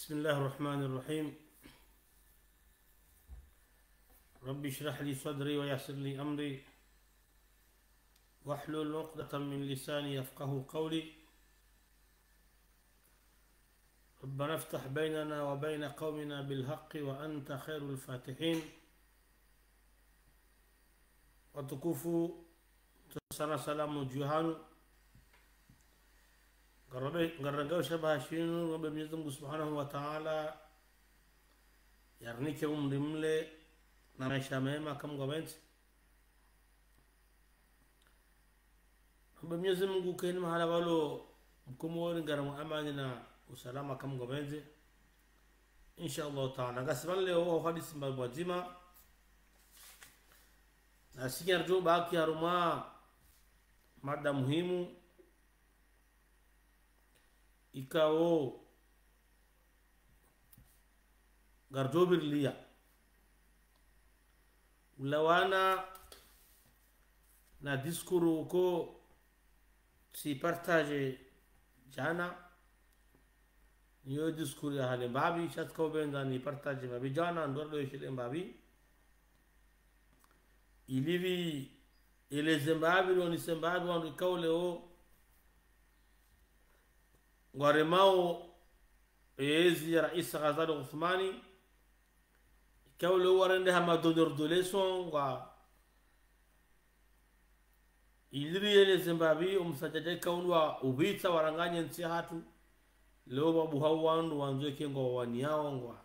بسم الله الرحمن الرحيم. رب اشرح لي صدري ويسر لي أمري واحلل عقدة من لساني يفقه قولي. ربنا افتح بيننا وبين قومنا بالحق وأنت خير الفاتحين. وتكفوا تسرى سلام جهان garangau shabaha shinu ngombe Mwenyezi Mungu Subhanahu wa Ta'ala yarnike umrimle na maisha mema kama ngomenti ngombe Mwenyezi Mungu keni mahala walo mkumori ngaramu amani na usalama kama ngomenti insha Allah Ta'ala. Ngasibana leo hadisi mbazima na sinyarjo baki haruma mada muhimu ikao gardobir liya ulawana na diskuru ko si partage jana niyo diskuru ya hale babi shat ko benga ni partage babi jana ndordo yishile babi ilivi ile zembabi ni sembabi wandu kaule o ngwaremao ezi ya Rais Ghazali Uthmani kaule warende hama donordolation ngwa iliri ele Zimbabwe umsajaje kaunwa ubita waranganye nti hatu leo babu hawandu wanzo kengo wani yao ngwa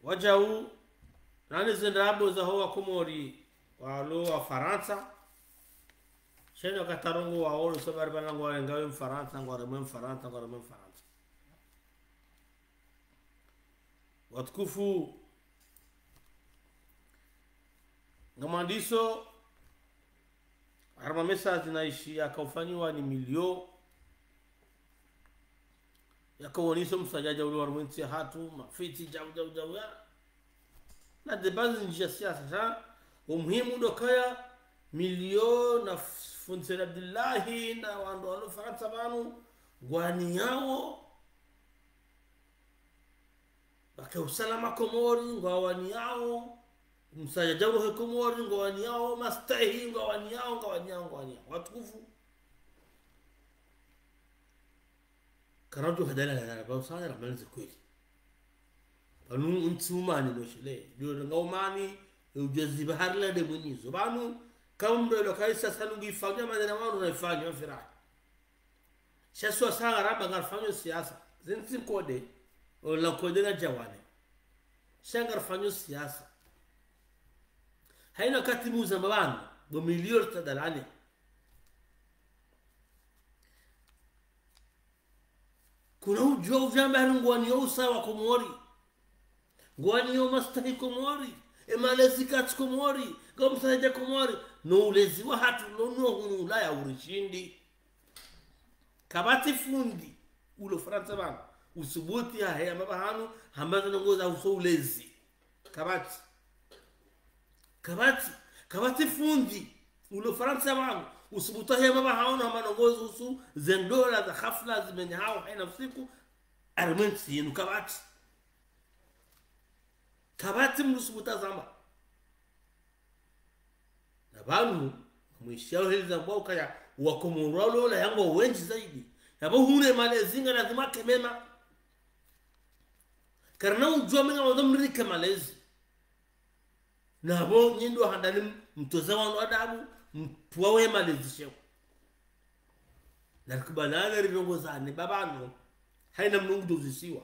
wajau nani zindrabo za hoa Komori walo wa Faransa sheno katarongo wa olo so barbana ngwa ngawe Mfaransa ngwa remo Mfaransa ngwa remo Mfaransa watukufu ngamandiso arma mesa zinaishi yakafanywa ni milio yakawoniso msajaja ule warmenti hatu mafiti jau ya na debazi njia siasa sa umuhimu dokaya milio na Funsel Abdullahi na wandu walo Faransa banu gwani yao baka usalama Komori ngwani yao msajajabu he Komori ngwani yao mastahi ngwani yao watukufu karaju hadala la ba usana la manzi kweli banu untsumani no shile dio ngomani ujazi bahar la de munyizo banu kambe lo kaisa salungi ifanya madena wao na ifanya firahi shaswa sanga raba ngarfanyo siasa zinsi kode wala kode na jawane shanga rfanyo siasa haina katibu za mabano bo milioni tadalani kuna ujua ujamba ngwani yo sawa Komori ngwani yo mastahi Komori emalezi kat Komori gomsaje Komori no ulezi wa hatu no hunu ya urishindi kabati fundi ulo Faransa bana usubuti ya haya mabahanu hambaza ngoza uso ulezi kabati fundi ulo Faransa bana usubuta haya mabahanu hamba ngoza usu zendola za hafla zimenya hao haina usiku armenti yenu kabati mnusubuta zamba banu mwishao hili ambao kaya wakomoralo la yango wengi zaidi yabo hune malezinga lazima kemema karna ujua menga wadomrika malezi nabo nyindo handani mtoza wanu adabu mpuawe malezi sheo narikubalana rivongo zane babano haina mnungu dozisiwa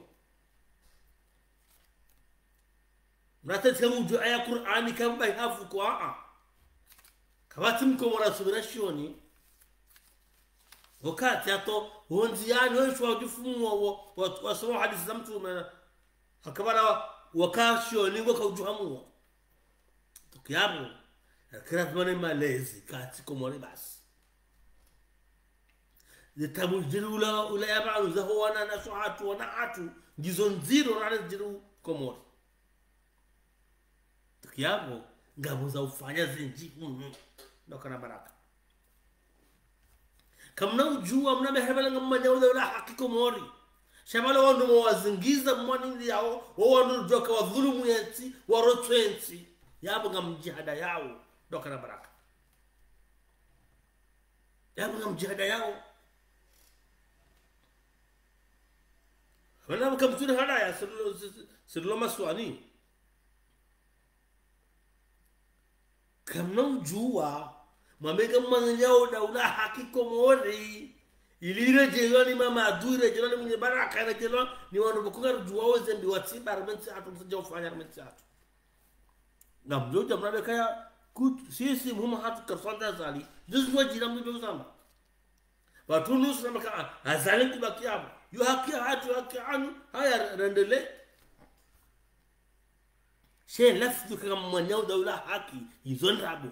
mratati kama ujua aya Qur'ani kamba hafu kwa kabati mkomora subirashoni wakati ato honziani weshwa ujufumu wa sawa hadithi za mtume hakabara wakashoni wakaujuhamu tukiabu kirat mane malezi kati Komori basi zitamujiru ula yabalu zahuana na suhatu wana atu gizon zero rana jiru Komori tukiabu ngabu za ufanya zinji ndo kana baraka kamna ujua mna behebala ngamanya wala hakiko mori shabala wando wazingiza mwani yao wao joka wa dhulumu yenti warotwensi yabo ngamjihada yao doka na baraka yabo ngamjihada yao wala mkamtuni hadaya sirlo maswani kamna ujua mamega manyao daula hakiko mori ilire jeloni mama adure jeloni mwenye baraka na jeloni ni wanu bukunga rujua oze mbi watiba armensi hatu msanja ufanya armensi hatu na mjoja mrabe kaya sisi muhuma hatu karsanda zali juzi wajira mjoja zama watu nusu na maka azali kubaki hapo yu haki hatu anu haya rendele she lafdu kama manyao daula haki yizonrabu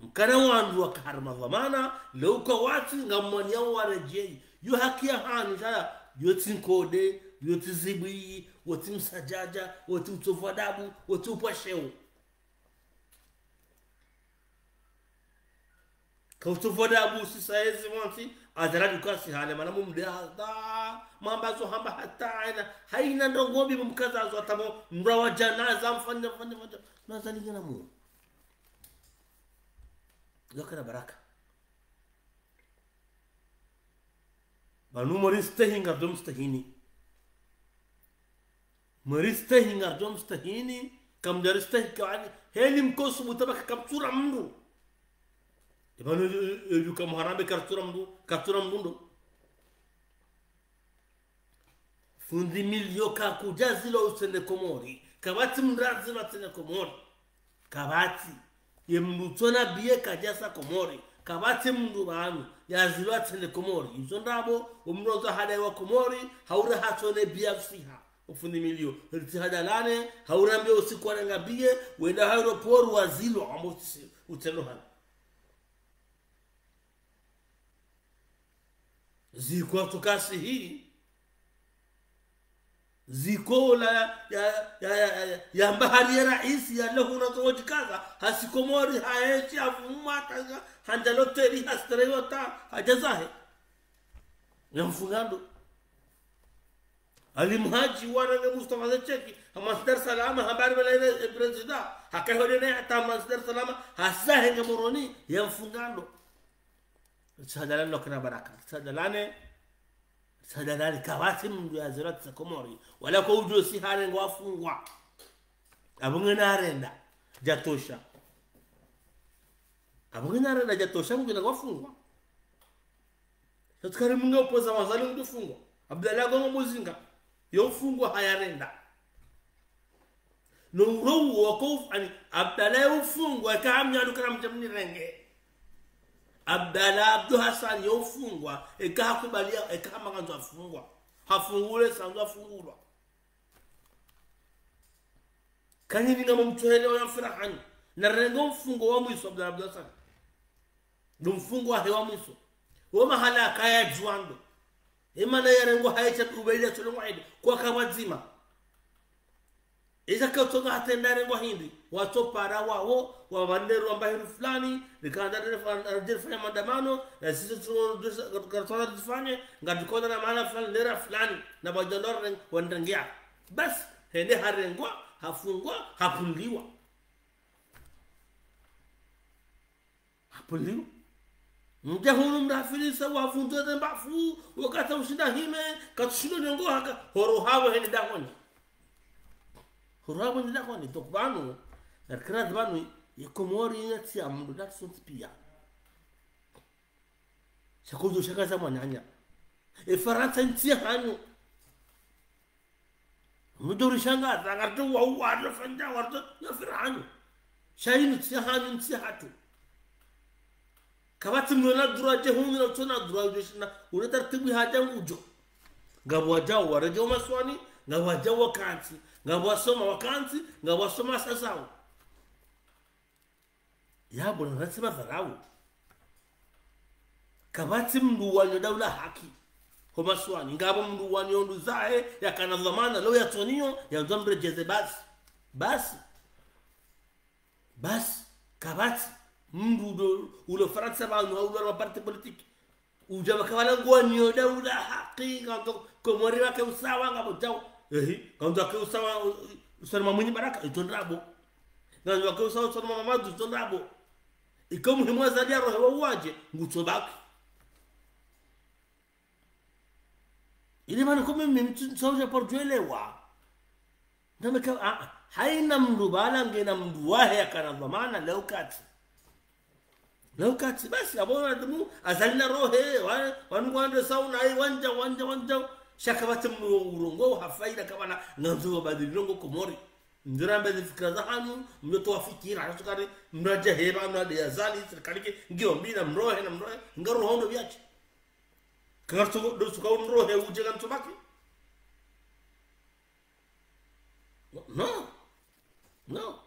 mkana wandu wakarma dhamana leuka watu ngamwani yao warejei yu haki ya hani saya yoti nkode yoti zibi woti msajaja woti utovu adabu woti upasheo ka utovu adabu sisaezi wanti adaradu kasi hale manamu mdada mambazo hamba hata haina ndongobi mkazazo atamo mrawa janaza mfanya nazali gina mu Lokana baraka. Banu maristahi ngardom stahini. Maristahi ngardom stahini kam daristahi kawani heli mkosu mutabaka kaptura mndu. Ibanu yuka muharabe kaptura mndu. Fundi milio ka kujazilo usende komori. Kabati mrazilo usende komori. Kabati yemlutona biye kajasa komori kabati mndu banu yazilwa tele komori izondabo umroza hada wa komori haura hatone biya fiha ufundi milio hada lane haura mbio usiku wana biye wenda hauro poru wazilo amosi utelo hana ziko tukasi hii ziko la ya mbahari ya raisi ya lehu na zoji kaza hasikomori haechi afuma kaza hanjaloteri hastreyota hajazahe ya mfungando alimhaji wana ne Mustafa Zecheki Masdar Salama habari bala president hakahode ne hata Masdar Salama hasahe ngamoroni ya mfungando sadalani lokana baraka sadalani kawati mndu ya zirati sa komori wala kwa ujo si hane ngwafungwa abungena arenda jatosha mngena ngwafungwa tatkari munga upoza wazali mdufungwa Abdallah gongo muzinga yofungwa hayarenda nungu wakofu ani Abdallah ufungwa kaamnya dukana mjamni renge Abdallah Abdu Hassan yofungwa ekakubalia ekama kanzo afungwa hafungule sanzo afungulwa kanini ngamo mtuhele ya firahani na rengo mfungo wa mwiso Abdu Hassan mfungo wa hewa mwiso wa mahala kaya juando imana ya rengo haicha ubaida tulungu haidi kwa kawazima Isa kautonga hatenda rengo hindi watopara wao wa bandero ambayo fulani nikaanza kufanya maandamano na sisi tunataka tufanye ngatukona na maana fulani lera fulani na bajandoro wandangia bas hende harengwa hafungwa hapundiwa mjahunu mrafilisa wafunzo dembafu wakati ushinda hime katushindo nyongo haka horo hawo hende dahoni horo ni dahoni tokbanu nakira dbanu yekomori yati amdu datsunti pia shakuzo shakaza mwananya Faransa ntia hanyo mudori shanga ngatu wa wa fanja warto ya firhanyo shayini ntia hanyo ntia hatu kabati mwana duraje hunu na tuna duraje shina una tartibu haja ujo ngabwa jao waraje maswani ngabwa jao wakanti ngabwa soma wakanti ngabwa soma sasao yabo na nasema dharau kabati mndu wanyo daula haki homa swani ngabo mndu wanyo ndu zae yakana dhamana leo yatonio ya nzambre jeze basi kabati mndu ulo Faransa ba no ulo parti politique ujama kawala ngwanyo daula haki ngato komori wake usawa ngabo jao ngato ke usawa usana munyi baraka itondrabo ngato ke usawa usana mamadu itondrabo ikamu himwa zadia roho waje ngutsobaki ili maana kama mimi sauja portuelewa ndame ka haina mndu bala ngena mndu wahe kana dhamana leo kati basi abona dumu azalina rohe wanungwande sauna ai wanja shakabate mrongo hafaida kama nganzo badilongo komori ndirambe zifikra za hanu mtoto wafikira hasukari mraja heba na de azali serikali ngio mbina mrohe ngaro hondo biachi kartu do suka mrohe uje kan tubaki no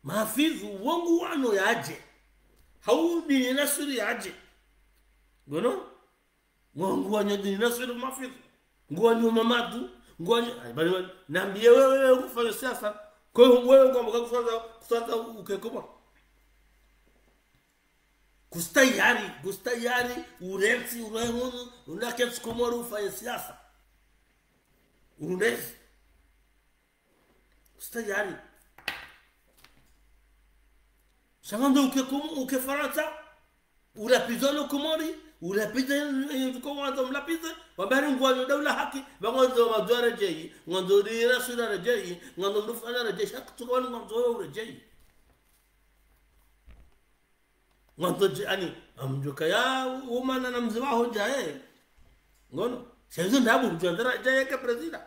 mafizu wangu wano yaje haudi nasiri yaje gono wangu wanyo dini nasiri mafizu ngwanyo mamadu ngwanyo bali naambie wewe kufanya siasa kwa hiyo wewe kama kusaza ukekoma kustayari urensi urehono unake sikomoro ufanye siasa unesi kustayari Changando uke Faransa ulapiza lo komori ulapiza yuko wanzo mlapiza wabari ngwanyo daula haki bangonzo madwara jeyi ngondo dira sura jeyi ngondo ndufana jeyi shaktuka wani ngondo jeyi ngondo ani amjuka ya umana na mziwa hoja ngono sezo ndabu njandara jeyi ka president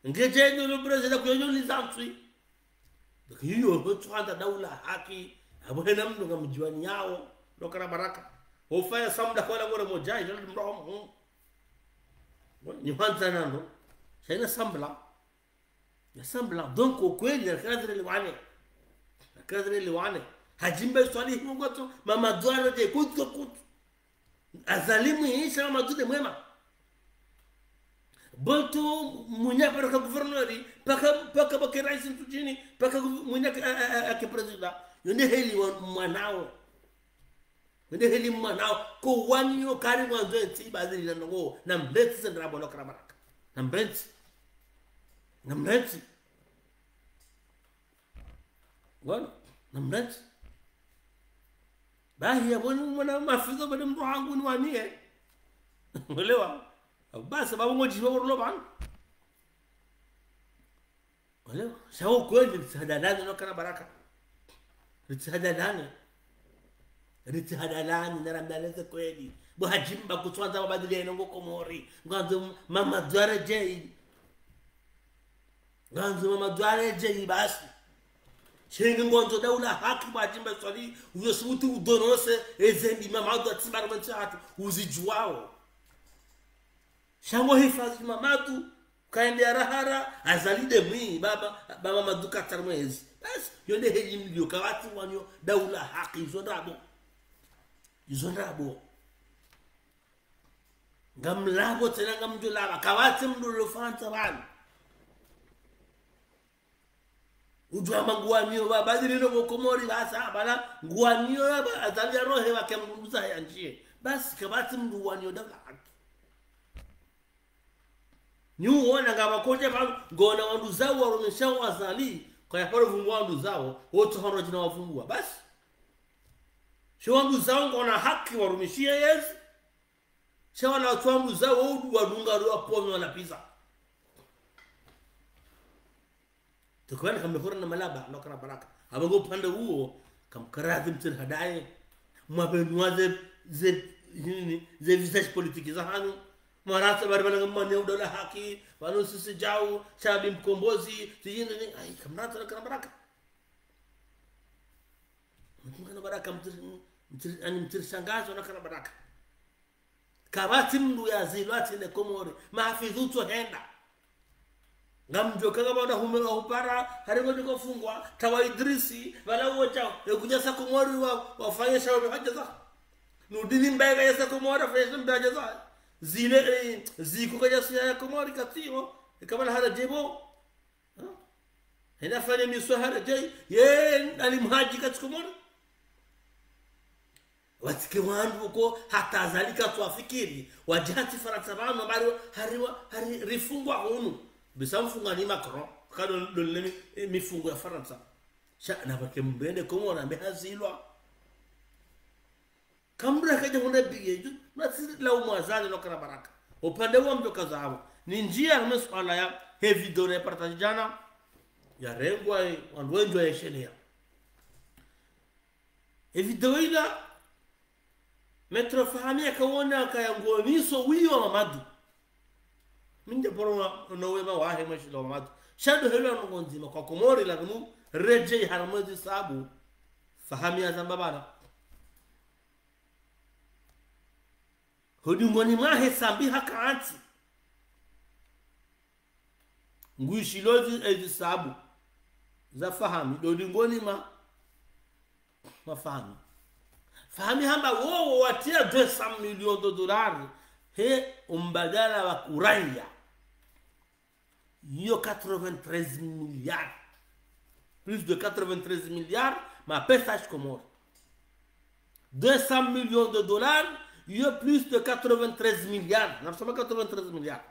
ngeje no president ko yo lizansui hiyo hotwanda daula haki abona mndo ngamjiwani yao lokana baraka ofaya samda kwa ngora moja ile mroho ni hanta nando shaina sambla ya sambla donc au kweli na kadri liwane hajimbe swali ngoto mama dwara de kutu azalimu isha mama dude mwema Bonto munya para governori paka bake rais mtujini paka munya ake president yone heli mwanao ko wanyo kari mwanzo eti bazili na ngo na mbeti sendra bono krabaraka na mbeti wana na mbeti bahi ya mwana mafizo bado mtu wangu ni wanie uelewa basi babu ngoji wao ban wala sawa kweli mtihadani na kana baraka mtihadani na ramdaleza kweli bo hajimba kutwanza mabadili ya ngoko komori nganzo mama dwara jei basi shingi ngonzo daula haki bajimba swali uyosutu udonose ezembi mama dwa tsibar manchatu uzijuao Shango hifadhi mamatu kaendea rahara azalide mwi baba maduka tarmezi basi yonde heji mlio kawatu wanyo daula haki izondrabo ngamlabo tena ngamjulaba kawatu mdulo fanta bana ujwa manguanyo baba dilino bokomori basa bana nguanyo baba azalia rohe wakembuza yanjie basi kawatu mduwanyo daula haki Nyu wana ngaba koje ba ngona wandu zao warumesha wazali kwa yaparo vungwa wandu zao wote hono jina wafungua basi sho wandu zao ngona haki warumeshia Yesu sho wana watu wandu zao wadunga ro apono wala pizza tukwana kamefora na malaba nokana baraka abango pande huo kamkaradhi mtir hadaye mwabenwa ze visage politique za hanu Marata barabara ngomani udola haki wanu sisi jao shabi mkombozi tijini ni ai kamnata na baraka mkana baraka mtir shangazo na kana baraka kabati mndu ya zilwati le komori mahafidhu to henda ngamjo kanga bada humela hupara haringo ndiko fungwa tawa Idrisi wala wocha ekunyasa komori wafanye shauri hajaza nudini mbega yasa komori afanye mbajaza zile ziko kaja siya komori katio kama hara jebo henda fanya miswahara je ye alimhaji katika mwana watike wandu ko hata azalika tuafikiri wajati faransa bano bari hari rifungwa hunu bisamfunga ni Macron kado dolemi mifungo ya Faransa sha na bake mbende komo na behazilwa kambra kaje hunda bigeju nasi la umwazali no kana baraka upande wa mtoka zao ni njia ya masuala ya heavy done partage jana ya rengwa wanwenjo ya sheria evideo ila metro fahamia kaona kayango miso wiyo mamadu minje poro no wema wahe mashilo mamadu shado helo no nzima kwa komori la gnu reje harmozi sabu fahamia zambabana hodi ngoni mahe sambi hakaanti nguishi lozi ezi sabu za fahami hodi ngoni mafahami fahami hamba wo watia 200 millions de dollars he umbadala wa urania yo 93 milliards plus de 93 milliards ma pesage Comore 200 millions de dollars yo plus de 93 milliards na sema 93 milliards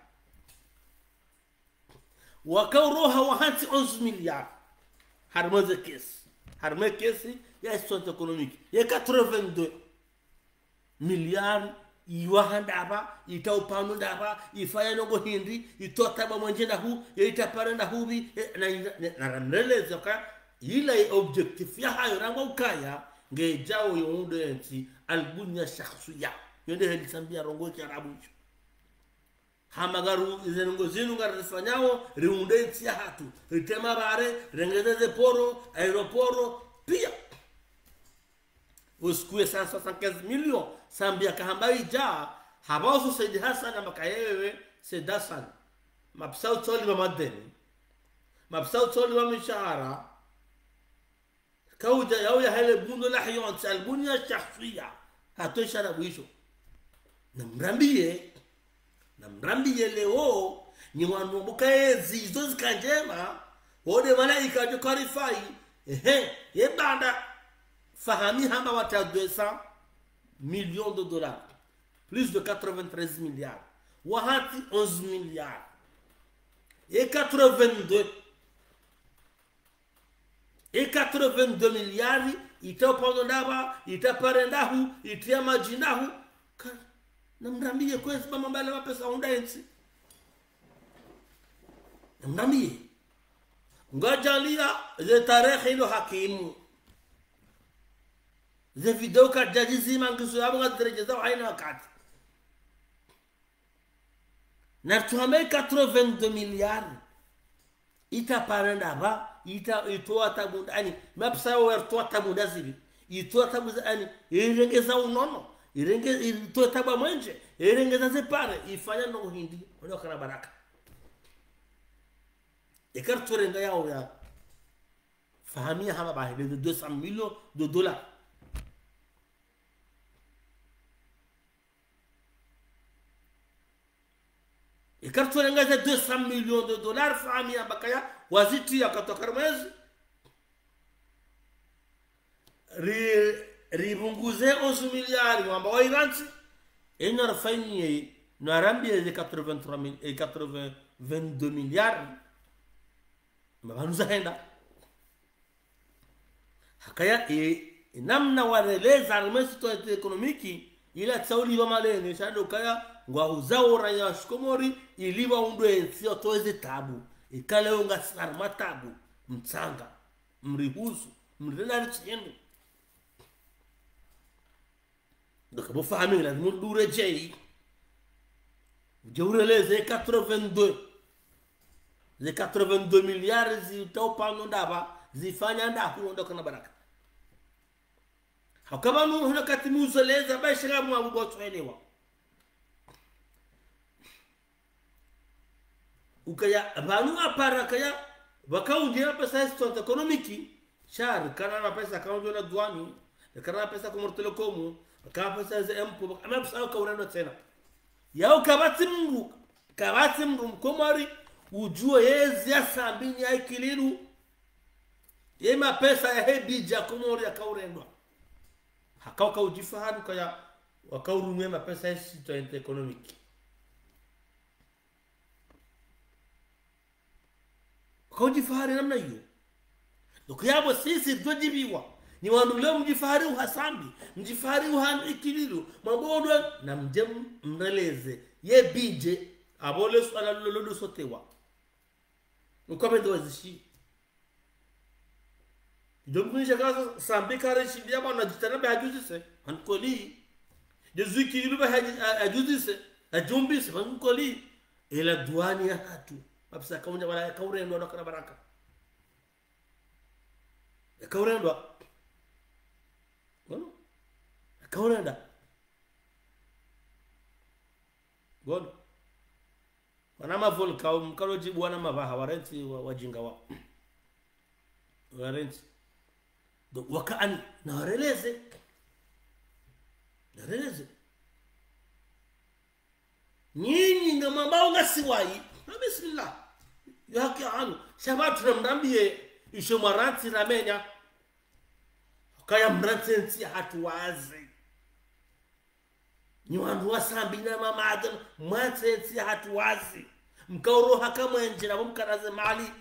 wakauroha wahanti 11 milliards harmoze kesi ya histoire économique ya 82 milliards iwahanda itaupanu ndaba ifanya nongo hindi itota ba mwenjenda hu itaparenda hubi na raneleza ka ile objectif ya hayo rango ukaya ngejao yonde enti albunya shakhsiya yonde helisambia rongo cha arabu hamagaru izengo zinu ngarifanyao riunde enti hatu ritema bare rengeze poro aeroporo pia uskue 175 millions sambia kahambai ja habaso Said Hassan makayewe Said Hassan mapsau toli wa madeni mapsau toli wa mishahara kauja yao ya hele bundo la hiyon salbunia shakhsiya hato sharabu namrambie leo ni wanu bukaezi zozi kanjema wode malaika jo clarify yebanda fahami hamba wata 200 millions de dollars plus de 93 milliards wahati 11 milliards et 82 milliards itapondaba itaparendahu itiamajinahu namrambie kwezi mama mbele wa pesa undaensi namrambie ngajalia ze tarehe ilo hakimu ze video ka jaji mangisu yabo ngadrejeza haina wakati na tuame 82 milliards itaparenda ba itoa tabundani mapsa wertoa tabudazibi itoa tabuzani irengeza unono irengeza itoa tabwa mwenje irengeza zepare ifanya no hindi ndio kana baraka ekartorenga yao ya fahamia haba bahide de 200 millions de dollars ekartorenga 200 millions de dollars fahamia bakaya waziti yakatoka mwezi ribunguze 11 milliards wamba wa Iransi enarfanye narambie de 82 milliards mabanuza henda hakaya namna wareleza almesto ekonomiki ila tsauli wa malene shado kaya ngwa uzaura ya shikomori iliwa undwe sio toeze tabu ikale unga sarma tabu mtsanga mrihusu mrena tsiendo donc bo fami la mundure jei jawreleze 82 milliards zitopano ndaba zifanya ndaku ndoka na baraka hakama mu huna katimu zeleza bashira mu abugo twelewa ukaya banu apara kaya wakaundia pesa histoire économique char kana na pesa kaundio na duani kana na pesa Comore Telecom kana pesa za empo ama pesa ka urano tena yao kabati mru Comore ujue yezi ya sambini ya ikiliru yema pesa ya hebija komori ya kaurendwa hakauka ujifahari kaya wakaurumwe mapesa ya situation economic kaujifahari namna hiyo dokuyabo sisi tujibiwa ni wandu leo mjifahari uhasambi mjifahari uhanikiliru mabodo na mjem mreleze ye bije abole swala lolo sotewa ukomendo wazishi domkunisha kaza sambi kare shibia bana jitana ba ajuzise ankoli jesu kiliru ba ajuzise ajumbise ankoli ila duani ya hatu abisa kaunja wala kaurendo na baraka kaurendo gono kaurenda gono wanama volka mkaloji bwana mabaha warenti wajinga wao warenti do wakaani na wareleze nyinyi ngama mbao ngasiwai na bismillah yake anu shabatu namdambie isho maranti ramenya kaya mranti hatu wazi ni wandu wasambi na mama adam mwanti hatu wazi mkauro haka mwenje na mkaraze mali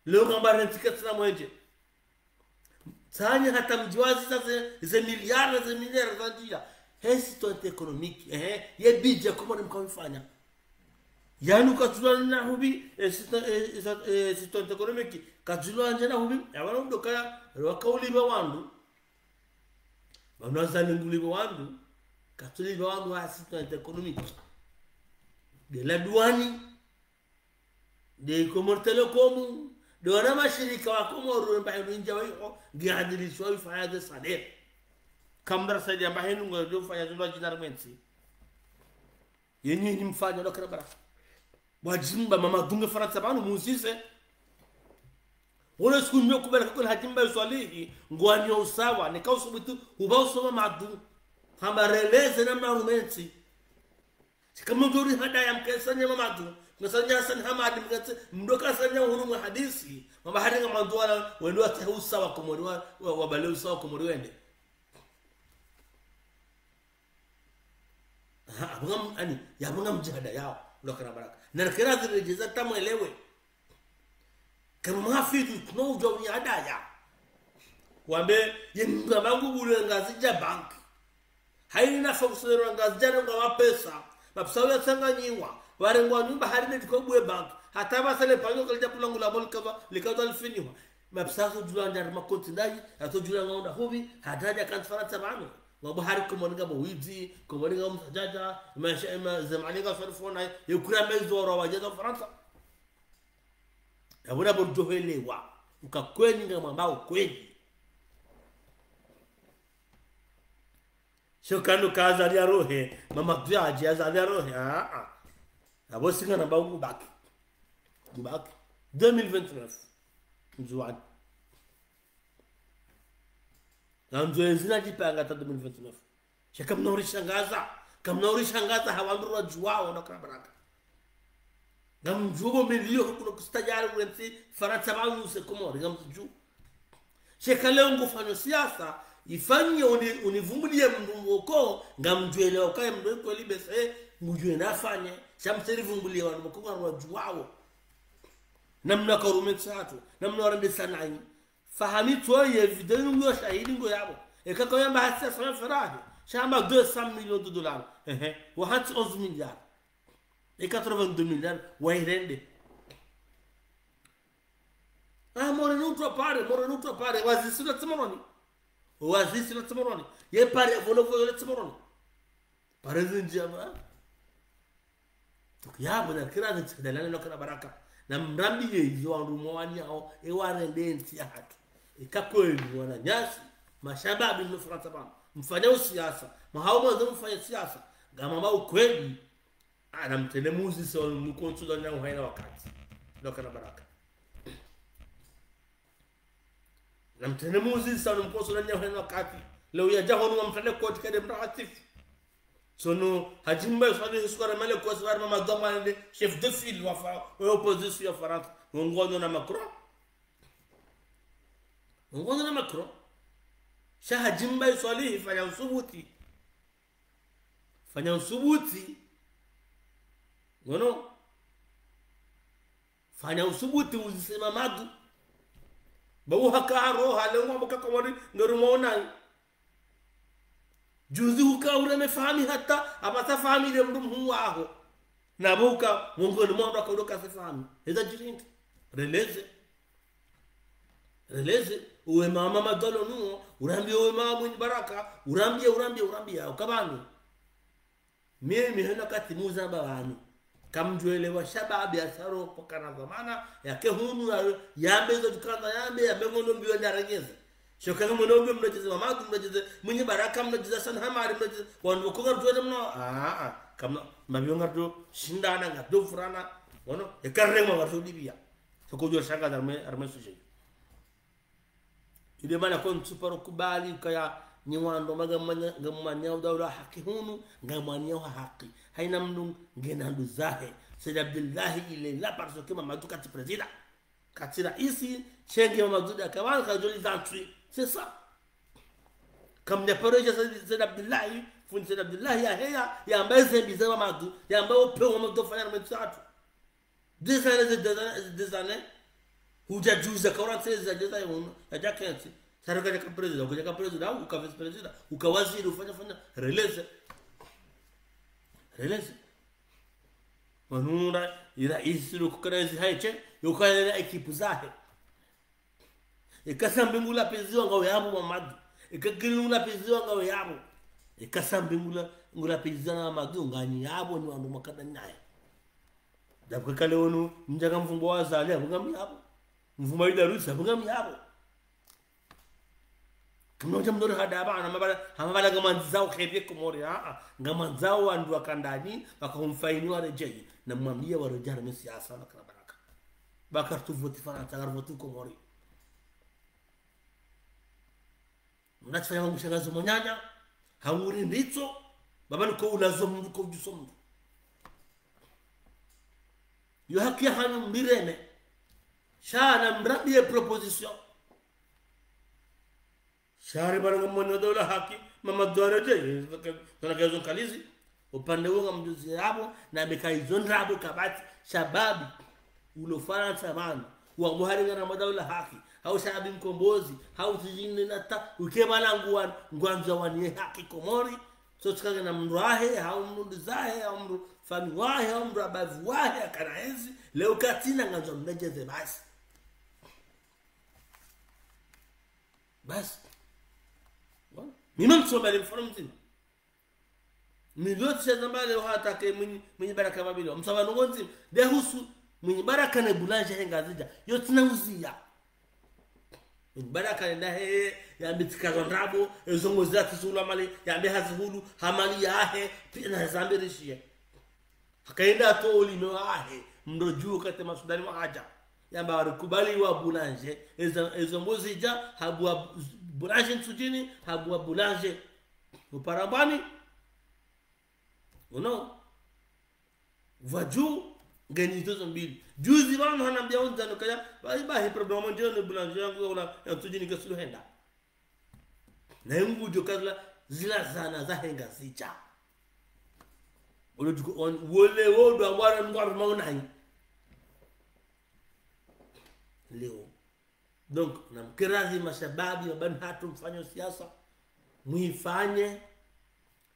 leo ngamba renti katsina mwenje tanya hata mjiwazi sasa ze miliari za njia hesitant economic ye bija kama mkamfanya yani ukatulana na hubi hesitant economic katulana njana hubi abana mdoka wakauliba wandu banazana nguliba wandu katuliba wandu hesitant economic de la douane de Comores Telecom de wana mashirika wa Comores mbaye nje wao ngiadilishwa ifanya sadep kamdara saidi ambaye ndio fanya zindu generalmente yenye ni mfanya ndo karabara wajimba mama dunge faransa banu musise wala siku nyo kubera kwa hajimba swalihi ngwani usawa nikausubitu ubauso madu hamareleze na marumenti kama ngori hada ya mkesanya mamadu ngasanya san hamadi mketse mdoka sanya huruma hadisi mama hadinga mandwala wendo atahusawa komori wa baleu sawa komori wende abungam ani yabungam jihada yao lokana baraka na kira zirejeza tamuelewe kama mafitu tunojo ni hadaya wambe yemba bangu bulenga zija bank haina fokusero ngazijana ngwa pesa mapsawe tsanganyiwa warengwa nyumba harine dikobwe bank hata basale panyo kalija pulangu la molka likazo alfiniwa mapsaso julanja makonti ndaji atojula ngaunda hubi hataja kanfarata bano ngabo hari komoninga bowidi komoninga msajaja mashaima zamaninga farfona yukura mezoro wajaza faransa abuna bojohelewa ukakweni ngama mbao kweni shokano kaza ya rohe mama tuaje azalia rohe abo singa na bawu baki 2029 mzuani Namzo zina jipanga ta 2029 shaka mnauri shangaza hawandu wajuao na baraka ngamjugo milio kuna kustajari wenzi faransa bangu se Comores ngamju shaka leo ngufanya siasa ifanye univumbulie mndungoko ngamjuelewa kaya mndoko libese mujue nafanye shamseri vumbulie wanu mkonga wajuao namna karumetatu namna warande sanani fahamito ye video ngo shahidi ngo yabo ekako yamba hasa sana farahi shamba 200 millions de dollars wa hat 11 milliards et 82 milliards wa irende moreno to pare wazisina tsamoroni ye pare volo tsamoroni pare zinjama to yabo na kira tsadalana lokana baraka na mrambi yeyo wandu mwani hao ewarende ntia hatu ikakweni wana nyasi mashababi mfrata bana mfanya siasa mahao mwanzo mfanya siasa gama mbao kweli anamtelemuzi sio mkonsuda na haina wakati lokana baraka namtelemuzi sio mkonsuda na haina wakati leo ya jahonu mfanya koti kade mrahatif sono hajimba swali sukara male kwa swara mama doma chef de file wa opposition ya France ngongono na Macron ngono na Macron shaha jimba swalihi fanya usubuti ngono fanya usubuti uzisema madu bawu hakaro halengo mbaka wari ngarumona juzi ukaura mefahami hata abata fahami ile mdum huaho na buka ngongoni mwa akaondoka sifahami hizo jirinti releze uwe mama madolo nuo urambie uwe mama mwenye baraka urambie ukabani mimi hena kati muza babani kamjwelewa shababi asaro pokana zamana yake hunu yambe hizo tukanda yambe ngono mbio ndarengeza shoka ngono mbio mnacheza mama mnacheza mwenye baraka mnacheza sana hamari mnacheza wanu konga tuwe mno kama mabio ngardo shindana ngado furana wono ekarrema warto dibia sokojor shanga arme suje ile mana kon super kubali kaya nyiwando ngamanya dawla haki hunu ngamanya haki haina mnu ngenandu zahe Said Abdullah ile la parce que Mamadou kati président kati raisi chenge Mamadou akawa kajoli zantri c'est ça comme ne paroje Said Abdullah fun Said Abdullah ya ambaye biza Mamadou ya ambaye upewa Mamadou fanya mtatu des années hujajuza kwa sasa jaza yonu yajakensi saraka ya president au ka vice president ukawaziri ufanya release manura ila isiru kukarezi haiche yokana ekipu zahe ikasambingula peziwa ngawe yabo Mamadu ikagirula peziwa ngawe yabo ikasambingula ngula peziwa Mamadu ngani yabo ni wandu makada naye dabwe kale onu mjaga mfumbo wazali ngami yabo mfumbo idarusa ngami yabo kimoja mdori hadaba amabala ngamanzao khebye komori ngamanzao wandu wakandani wakamfainiwa rejei na mwambia warejana ni siasa na kana baraka bakar tu voti fana tagar voti komori mnatfanya mshangazo monyanya hauri nditso babani ko ulazo mndu ko jusomu yo haki hanu mbirene shana mrabie proposition shari baranga mwana dola haki mama doraje tunakazo kalizi upande wangu mjuzi hapo na bekaizo ndrabo kabati shababi ulofana tamani wa muharinga na madaula haki au shababi mkombozi au tijini nata ukemala ngwanza wani haki komori so tukanga na mrahe au mnduzahe au mru fami wahe au mru abavu wahe akanaenzi leo katina nganzo mnejeze basi mimi msoma information milot shazambale hata ke mwenye baraka babilo msaba ngonzi de husu mwenye baraka na bulanja henga zija yote nauzia baraka nda he ya bitika ndrabo ezongo zati sula mali ya be hazulu hamali yahe pina zambirishie akaenda to ulino ahe mdoju kate masudani mahaja yamba warikubali wa bulanje ezongo zija habu bulanje nsujini habu bulanje uparambani vaju ngeni tozo mbili juzi bana hanambia unzano kaya bali problema ndio bulanje yangu wala nsujini kesulu henda na ngujo kazla zila zana za henga zicha wole wodo amwara ngwar maunai leo donc na mkirazi mashababi waban hatu mfanya siasa muifanye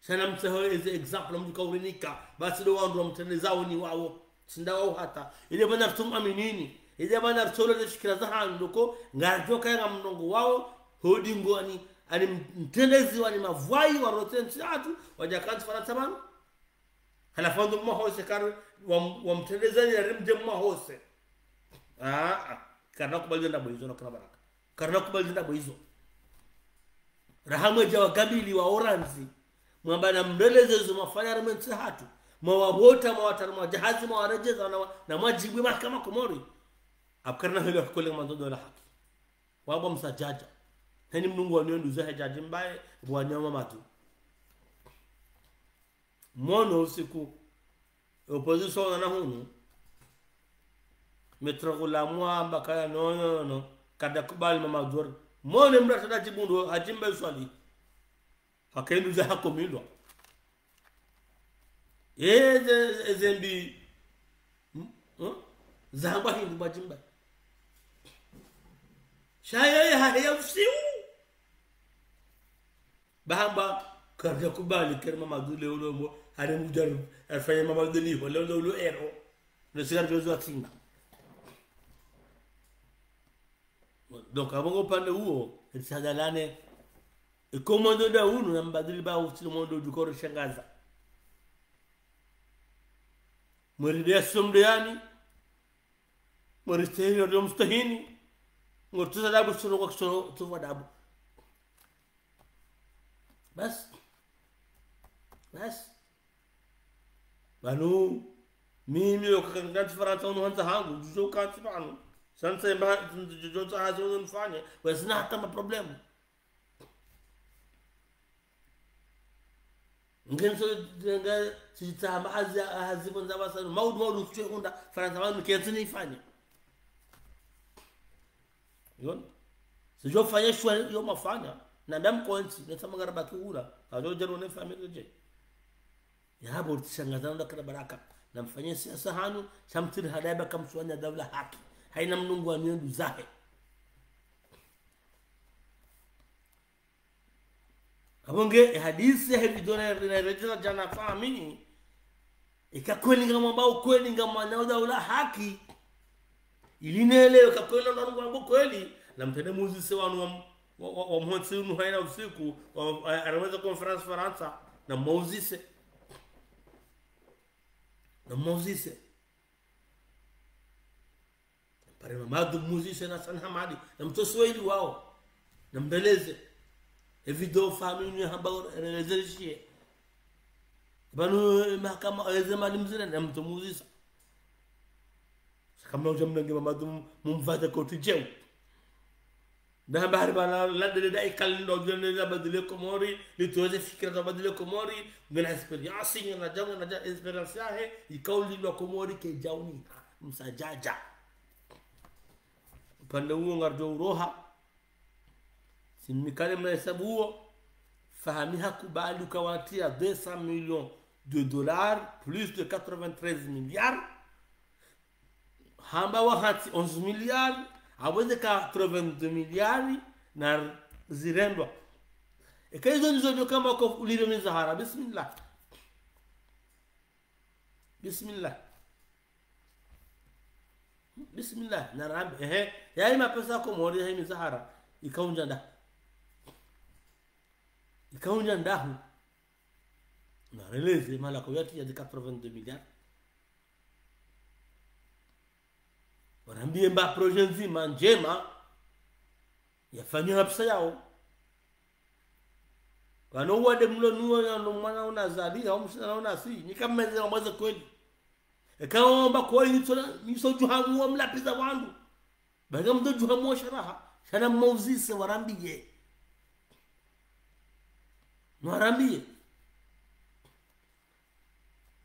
sana mseho example mtu kaulinika basi ndio wao mtendezao ni wao sindao hata ile bana tumaminini ile bana tsolo de shikira za handoko ngajoka ya mnongo wao hodi ngoni ani mtendezi wani mavwai wa rotensi atu wajakanti fana tamanu halafandu mahose kar wa mtendezani ya rimje mahose karna kubali ndabo hizo na baraka karna kubali ndabo hizo rahamwe jawa gabili wa oranzi mwambana mdeleze hizo mafanya remensi hatu mwabota mwatarma jahazi mwarejeza na majibu mahakama komori apkarna hilo kule mandodo la haki wabo msajaja hani mnungu waniondu za jaji mbaye bwanyama matu mono usiku opposition na hunu metrogula mwamba kaya no kada kubali Mamadou mone mrata da jibundo hajimba swali hakendu za hakomilwa zembi zangwa hindu majimba shaya haya usiu bahamba karja kubali kerma madule ulomo hare mujar afanya mamaduli wala ero ne sigar jozo atinga donc abongo pande huo itsadalane e commando da uno na mbadili ba uti mondo dukoro shangaza muridia somdo yani muristehio do mustahini ngortuza dabu sunu ko sunu tuwa dabu bas banu mimi wakakangati farata unu hanza hangu juzo kati banu sanse mba juzo hazo nfanye wasina hata ma problem ngenso denga sitama hazibo nzaba sana maudu kuchekunda farata wanu kentini ifanye yon sijo fanya shwa yo mafanya na ndam konti nasema garaba kiura ajo jero ne family je ya hapo tishangazana ndo kana baraka na mfanyie siasa hanu shamtir hadaba kamswanya dawla haki haina mnungu wa miendu zahe abonge hadisi hivi dona rejea jana fahamini ikakweli ngama mbao kweli ngama na dawla haki ilinelewe kakweli ndo ngombo kweli na mtende muzisi wanu wa mhotsi unu haina usiku anaweza conference Faransa na Mozise pare mamadu Mozise na San Hamadi na mtosweli wao na mbeleze evido family hamba rezelishie banu mahakama ezema limzina na mto Mozise kama ujamnange mamadu mumvata koti jeu da bahari bana ladde da ikal ndo jone da badile komori li toze fikra da badile komori ngana experience ngana jamu na experience yahe ikauli lo komori ke jawni msajaja pande huo ngarjo roha simikale mhesabu huo fahamiha kubali ukawatia 200 millions de dollars plus de 93 milliards hamba wahati 11 milliards aweze ka 82 miliari na zirendwa ekaizo nizo kama kwa ulilo ni Zahara bismillah na rab yaani mapesa kwa mori ya ni Zahara ikaunja ndahu na releze mala kwa yati ya 82 miliari wanambie mba projet nzima njema yafanywa pesa yao wade mlo nuo na mwana unazali au mshana unasi nikameze mwaza kweli ekaomba kwa niso juhamu wa mlapiza wandu baga mdo juhamu wa sharaha shana Mozise warambie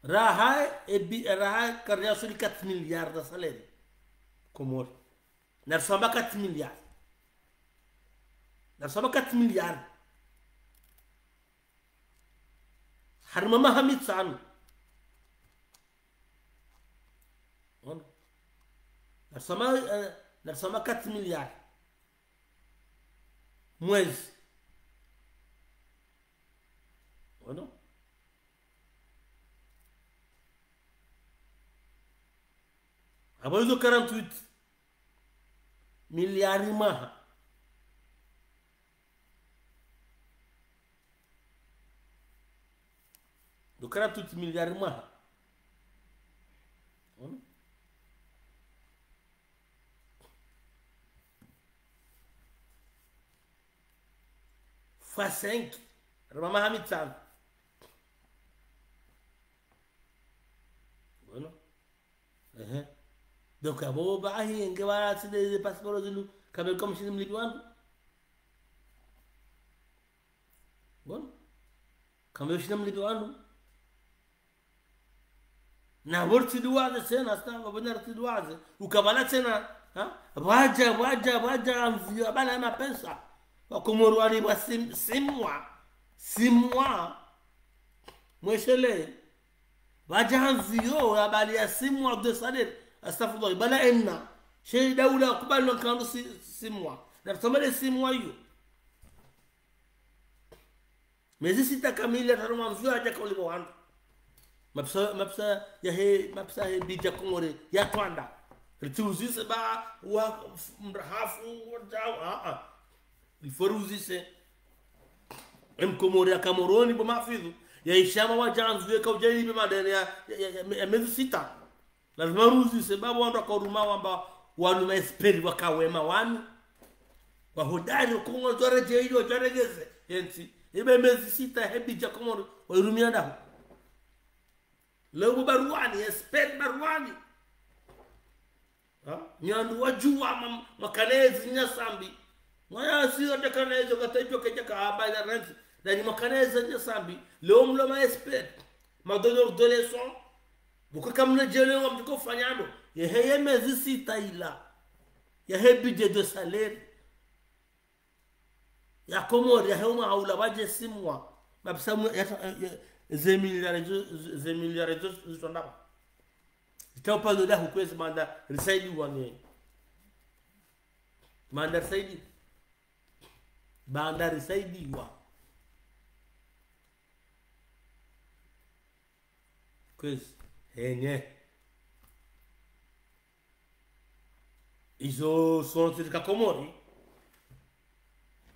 raha karya suri 4 milliards de salaire Komor. Nasaba 4 milliards. Harmama Hamid San. On. Nasaba 4 milliards. Mwezi. Ono. Abozo 48 miliari maha do 48 miliari maha fa 5 Rama Hamid San bueno donc abo bahi ngewara side passeport zulu kabel comme si mlipi wandu bon kabel si mlipi wandu na worti duwaze tena stava bonarti duwaze ukabala tena waja amvio bana na pesa Wakomoro wali wa simwa mweshele wajanziyo habari ya simwa de salir astaghfirullah bala enna shay dawla kubalo kanu simwa na tumele simwa hiyo mezi sita kamili taruma mzio aje kwa libo wangu mapsa ya he bija komore ya twanda rituzise ba wa mrahafu wa dawa ilforuzise komore ya Kamoroni bo mafidhu ya ishama wa janzu ka ujeni be madene ya mezi sita lazima ruzise baba wanda kwa ruma wamba wanu maesperi wakawema wanu wa hodari kungo zore jeyo jaregeze yenti ibe mezi sita hebi jakomoro wa irumia ndaho leo baruani esperi baruani nyandu wajua makanezi nyasambi mwaya siyo dekanezi katajo kejaka habari ranzi dani makanezi nyasambi leo mloma esperi madolor de leçon buka kamna jele wa mtiko fanyano ye mezi sita ila ya hebi de salaire ya Komori ya heuma haula waje simwa mabsamu ya zemiliare zitondaba zitaupa ndo dahu kwezi manda risaidi wane manda risaidi banda risaidi wa kwezi henye izo sontirika Komori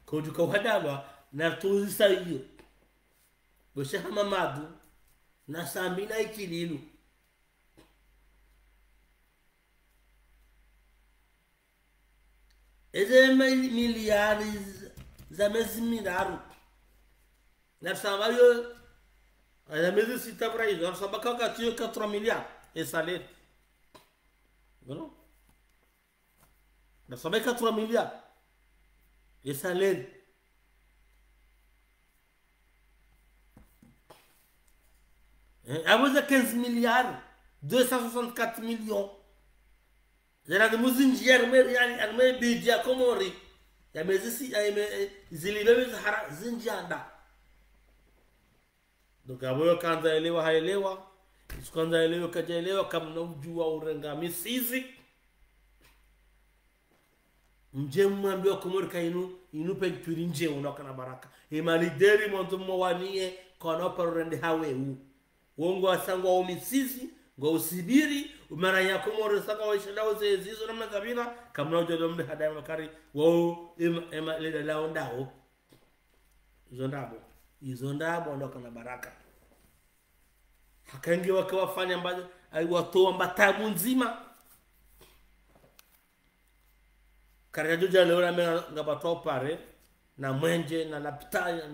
kojuka uhadalwa na tuzisa hiyo boshe hamamadu na sambina ikililu eze miliari za mezi miraru na sambayo za mezi sita braizo na sabaka katiyo 4 milliards et salaire non na sabaka 4 milliards et salaire Abuza 15 milliards 264 millions zera de muzinji yani arme bidia Komori ya mezisi zilibebe zahara zinjanda donc abo kanda elewa haelewa iskanda elewa kajaelewa kama unajua urenga misizi mje mwambie Komori kainu inupe turinje unakana baraka imali deri mwanzo mwanie kono parende hawe wongo asangwa omisizi ngo usibiri umara ya Komori saka waishalao zizo na mazabina kama unajua mde hadaya makari wao ema leda lao ndao izo ndabo ndokana baraka hakangi wakawafanya mbaje aiwatoa mbatabu nzima karajuja leo na ngabatoa pare na mwenje na lapitaya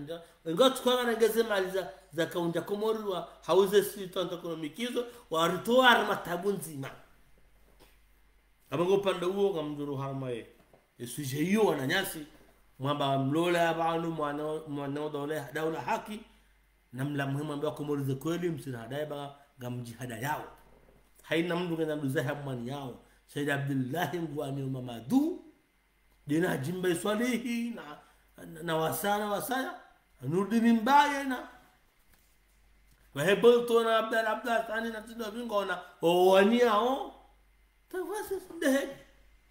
ngoto kwa ngeze maliza za kaunja Komori wa hauze sito ekonomikizo wa ritoa armatabu nzima abango panda huo ngamduru harmaye esuje hiyo wananyasi mwamba mlola abantu mwana daula haki namla muhimu ambaye Komori za kweli msina hadaiba ngamjihada yao haina mndu ngenda nduzaha mwani yao Said Abdullah ngwani Mamadu dina jimbe swalihi na wasaya nurdini mbaye na wahebol to na Abdullah tani na tindo vingona wania tawasi ndehe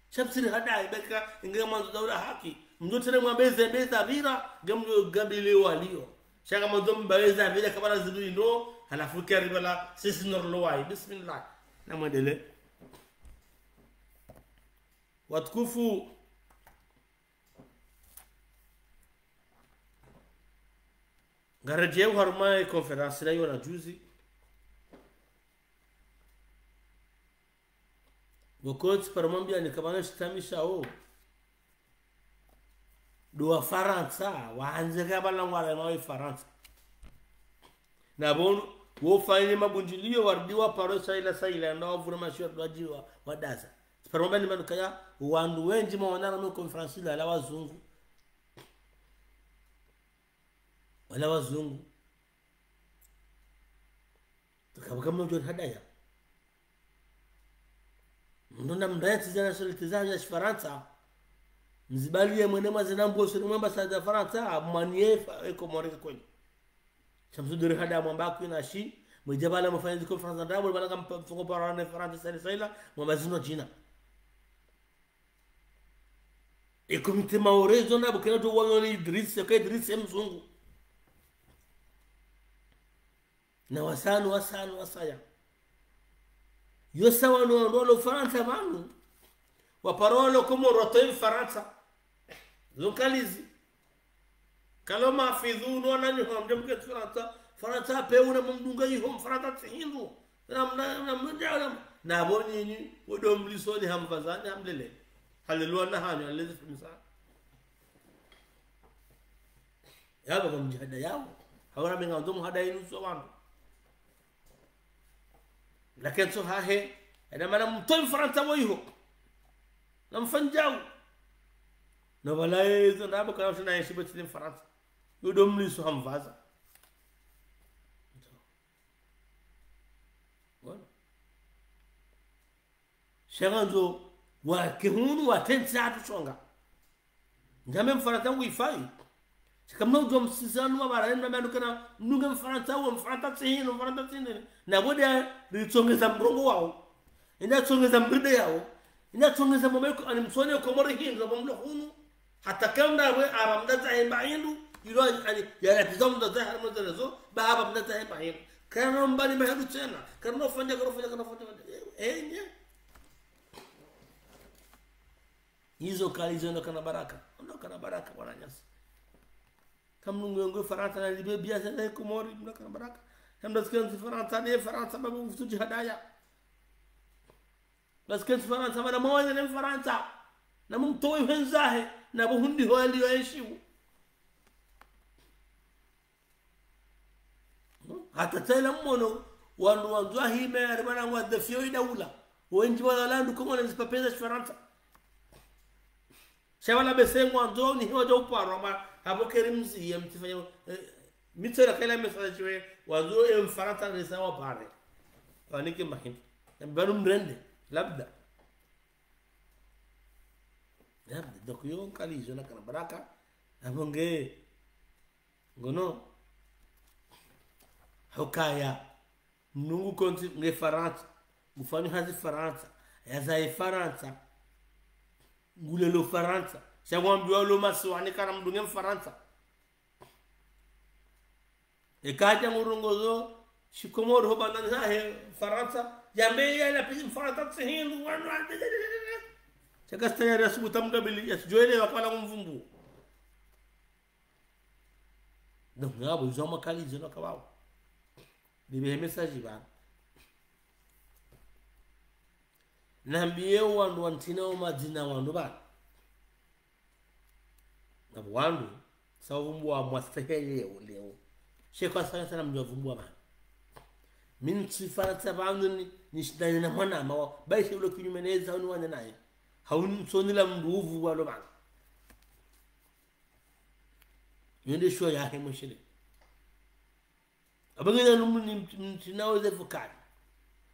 shabsiri hadai beka ingema daula haki mndotere mwambeze beza vira gamdo gabile walio shaka mwanzo mbaweza vile kabla zidui ndo halafu karibala sisi norlowai bismillah na mwendele watukufu garajeu harma conference la yona juzi Bokoti paramwambia nikamana shitamisha do Faransa waanze kabala ngwala na Faransa na bon wo fanye mabunjilio wardiwa parosa ila saila ndo vurama shwa dwajiwa wadaza paramwambia nimanukaya wandu wengi maonana mu conference la wazungu wala wazungu tukabuka mmoja hadaya ndona mdayati zana solitizaji ya Faransa mzibalie mwene mazina mboso ni mwamba sa Faransa amanie Komori kwenye chamsudiri hada mwamba kuna shi mjabala mfanya conference ndabo bala kama mfungo para na Faransa saila mwamba zino China comité maorezo zona bukena to wano Idris ya Idris mzungu na wasaya yosa wano ndolo Faransa vanu wa parolo como rotem Faransa localize kaloma fidhu no nani hamdem ke Faransa pe una mundunga yihom Faransa thindu na boni ni wodom lisoni hamvazani hamlele haleluya na hani alezi fimsa yaba kam jihada yao hawara menga ndum hada inu so wan lakini so hahe ina mana mtoy Faransa woyho namfanjao na walai zo ndabo kana shina yeshi betin Faransa yodom liso hamvaza voilà shaganzo wa kihunu wa tensa tushonga njame Mfaransa ngifai sikamno jom sisanu wa bara nda manu kana nunga Mfaransa wa Mfaransa tsini na boda litsongeza mrongo wao ina tsongeza mbride yao ina tsongeza momeko animsone Komori hinzo bomlo hunu hata kama we aramda zahimba hindu yilo ani ya tizamda zahar mzalezo baba mda zahimba hindu kana mbali mahadu tena kana fanya enye hizo kalizo ndo kana baraka bwana nyasi kamnungu Faransa na libebia sana Komori ndo kana baraka hamda sikanzi Faransa babu mfuji hadaya bas kan Faransa bana moja na Faransa na mumtoi wenzahe na buhundi hali yaishiu hata tena mmono wandu hime aribana ngwa fio daula wenji wala landu kama na zipapeza Faransa shabala besengo ndo ni hoja uparo ma abokeri mzi mtifanya mitera kala message we wandu Faransa ni sawa pale wanike mahindi mbanu mrende labda donc yo kalizo na kana baraka abonge ngono hokaya nungu konti nge Faransa gufanyo hazi Faransa yaza Faransa ngulelo Faransa shagwambiwa lo maswani kana mdunge Faransa ekaja ngurungozo shikomoro hobana zahe Faransa jambe ya pisi Faransa tsindu wanu chakastaya rasu tamgabili yasjoele wakala kumvumbu donc ngabo zoma kalizo na kabawo bibe message ba nambiye wandu wantina madina wandu ba ngabo wandu sawumbu wa mwastahele leo shekwa sana mjovumbu ba min Faransa bandu ni shidani na mwana mawa baishe ulo kinyumeneza unu wana naye haun sonila mduvu walo bana yende sho ya hemo shile abangena numni tinao ze fukari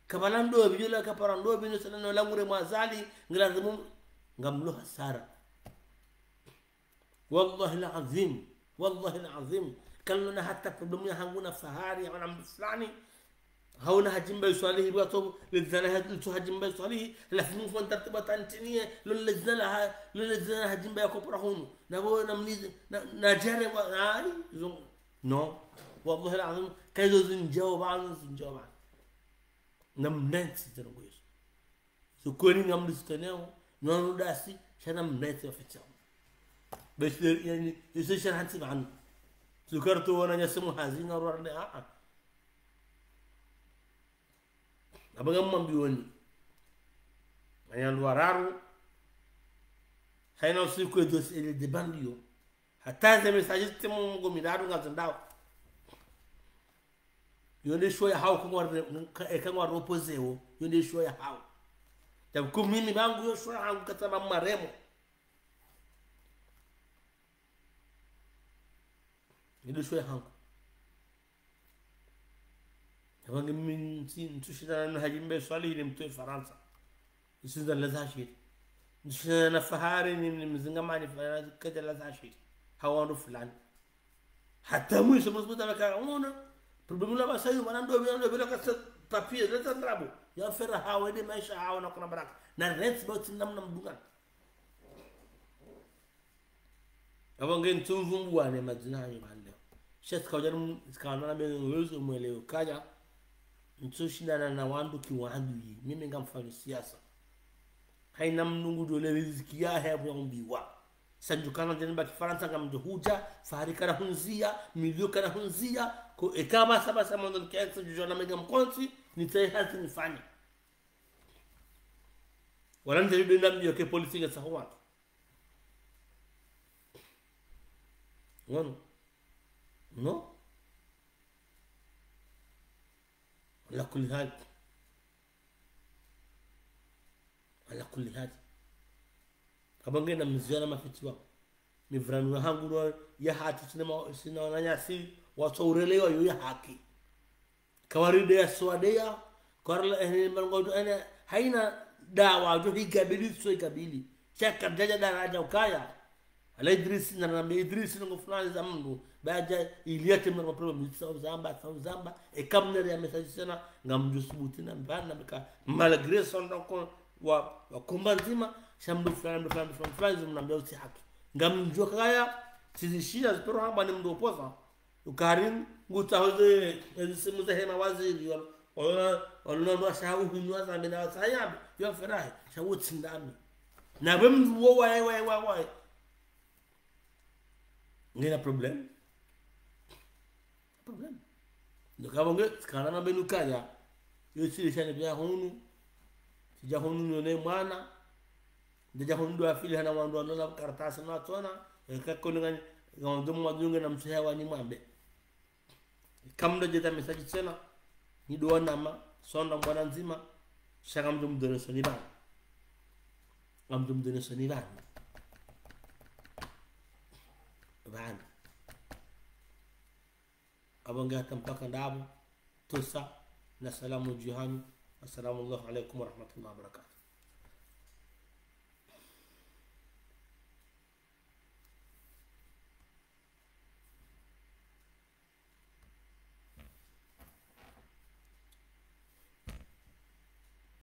kabalando bijola kaparando bino sana langure mwazali ngalazimu ngamlo hasara wallahi alazim kaluna hatta problemu hanguna fahari wana mfulani hauna hajimba swalihi bato lizana hajimba swalihi lafu fon tartibatan tiniye lulizana hajimba yakopra hunu nabo namni na jare wa ai no wallahi alazim kaizo zinjawaba namnensi tanogoyo sukoni ngamlistaneo nonu dasi shana mnensi wafitao بس يعني يصير هنسمع عنه ذكرته وانا يسمو حزين وراني abang amam biwani ayan wararu hayna siku dos ele de bandio hata za mensagem temo gominado ngazandao yonde shoya hawo ko war e kan war opposeo yonde shoya hawo tab ko mini bangu yo shoya hawo katama maremo yonde shoya hawo abang min tin tushida na hajimbe swali ni mtu Faransa isiza laza shit na fahari ni mzingamani fulani kaja la zashi hawandu fulani hata mwisho mzbuta baka unaona problemu la basayu ndo bila kasa papier leta ndrabo ya fera hawa ni maisha hawa na kuna baraka na rents bot namna mbunga abonge ntumvumbu ne majina hayo bale shet ka wajan skana na mimi uwezo mweleo kaja ntushindana na wandu kiwandu yi mimi ngamfanya siasa haina mnungu dole riziki ya hebu yombiwa sanjukana jeni Faransa ngamjo huja fahari kana hunzia milio kana hunzia ko ekama saba sama ndo kiasi jujona mega mkonti nitai hati nifanye wala ndio ndambi yake polisi ya sawa no ala kulli hal abange na mziana mafiti wao ni vranu hangu ya hati sina wananyasi watu urelewa yo ya haki kawaride ya swadea karla mbango ana haina dawa jo hikabili so ikabili chaka jaja daraja ukaya ala Idris na nabii Idris ngo fulani za Mungu baada iliyate mna problem zamba ekamnere ya message sana ngamjusubuti na mbana bika malgré son donc wa komba nzima shamdu fulani mnambia usi haki ngamjua kaya sizishia zipero hamba ni mdo poza ukarin nguta hoze simu za hema waziri wala ndo shawu hinwa za mbina wasayab yo ferahi shawu tsindami na bem wa ngina problem ndo kabonge skana na benukaya yo silishane bya hunu sija hunu ne mwana ndeja hunu afili hana wandu na karatasi na tona ekakolinga ngondo mwadunga na msewa ni mwambe kamdo jeta message tena ni doana ma sonda mwana nzima shaka mdo mdone soniba amdo mdone soniba bana abonga tampaka ndabu tusa na salamu jihani assalamu alaikum warahmatullahi wabarakatuh